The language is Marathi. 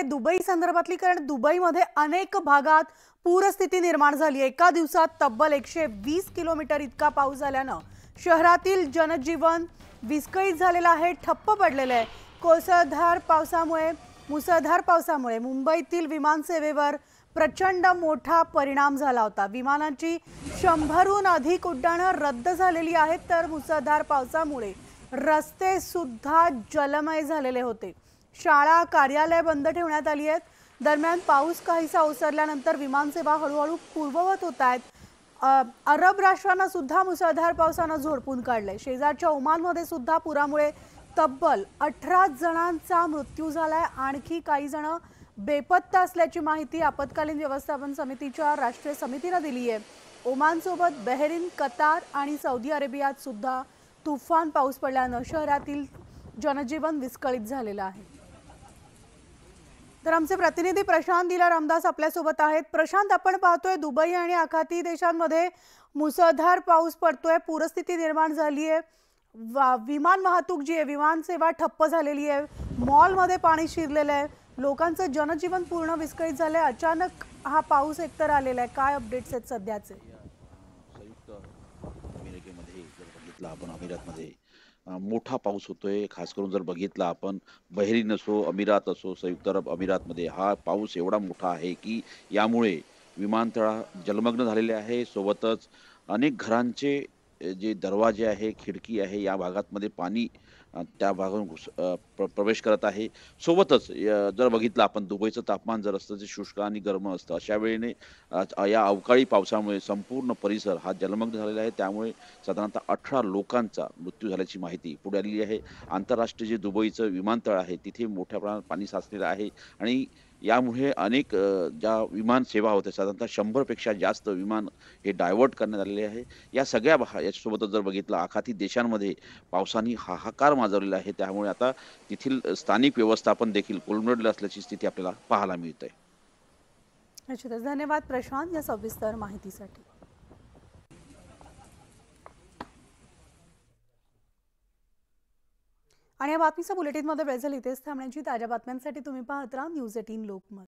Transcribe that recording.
दुबई संदर्भातली, कारण दुबईमध्ये अनेक भागात पूरस्थिती निर्माण झाली आहे। एका दिवसात तब्बल 120 किलोमीटर इतका पाऊस झाल्यानं शहरातील जनजीवन विस्कळीत झालेलं आहे, ठप्प पडलेलं आहे। मुसळधार पावसामुळे मुंबईतील विमानसेवेवर प्रचंड मोठा परिणाम झाला होता। विमानांची 100हून अधिक उड्डाणं रद्द झालेली आहेत, तर मुसळधार पावसामुळे रस्ते सुद्धा जलमय झालेले होते। शाळा कार्यालय बंद ठेवण्यात आली आहेत। दरम्यान पाऊस काहीसा ओसरल्यानंतर विमानसेवा हळूहळू पूर्ववत होत आहेत। अरब राष्ट्रांना सुद्धा मुसळधार पावसानं झोडपून काढले। शेजारच्या ओमानमध्ये सुद्धा पुरामुळे तब्बल 18 जणांचा मृत्यू झालाय। आणखी काही जण बेपत्ता असल्याची माहिती आपत्कालीन व्यवस्थापन समितीच्या राष्ट्रीय समितीने दिली आहे। ओमानसोबत बहरीन, कतार आणि सौदी अरेबियात सुद्धा तुफान पाऊस पडल्यानं शहरातील जनजीवन विस्कळीत झालेलं आहे। तर आमचे प्रतिनिधी प्रशांत दिला रामदास आपल्यासोबत आहेत। प्रशांत, आपण पाहतोय दुबई आणि आखाती देशांमध्ये मुसळधार पाऊस पडतोय, पूरस्थिती निर्माण झाली आहे। विमान वाहतूक जी आहे, विमान सेवा ठप्प झालेली आहे, मॉलमध्ये पाणी शिरलेलं आहे, लोकांचं जनजीवन पूर्ण विस्कळीत झालंय। अचानक हा पाऊस एकतर आलेला आहे, काय अपडेट्स आहेत सध्याचे? संयुक्त अमेरिकेमध्ये जर बघितलं आपण अमिरातमध्ये मोठा पाऊस होतोय। खास करून जर बघितलं आपण बहरीन असो, अमिरात असो, संयुक्त अरब अमिरातमध्ये हा पाऊस एवढा मोठा आहे की यामुळे विमानतळ जलमग्न झालेले आहे। सोबतच अनेक घरांचे जे दरवाजे आहे, खिडकी आहे, या भागामध्ये पाणी त्या भागातून प्रवेश करत आहे। सोबतच जर बघितलं आपण दुबईचं तापमान जर असतं ते शुष्क आणि गरम असतं, अशा वेळेने या अवकाळी पावसामुळे संपूर्ण परिसर हा जलमग्न झालेला आहे। त्यामुळे साधारणतः 18 लोकांचा मृत्यू झाल्याची माहिती पुढे आलेली आहे। आंतरराष्ट्रीय जे दुबईचं विमानतळ आहे तिथे मोठ्या प्रमाणात पाणी साचलेलं आहे आणि यामुळे अनेक ज्या विमान सेवा होत्या, साधारणतः 100 पेक्षा जास्त विमान हे डायव्हर्ट करण्यात आलेले आहे। या सगळ्या याच्यासोबतच जर बघितलं आखाती देशांमध्ये पावसाने हाहाकार माजवलेला आहे। त्यामुळे आता तेथील स्थानिक व्यवस्थापन देखील कोलमडलं असल्याची स्थिती आपल्याला पाहायला मिळते। निश्चितच धन्यवाद प्रशांत या सविस्तर माहितीसाठी। आणि या बातमीच्या बुलेटिनमध्ये वेळ झाली इथेच थांबण्याची। ताज्या बातम्यांसाठी तुम्ही पाहत राहा न्यूज 18 लोकमत।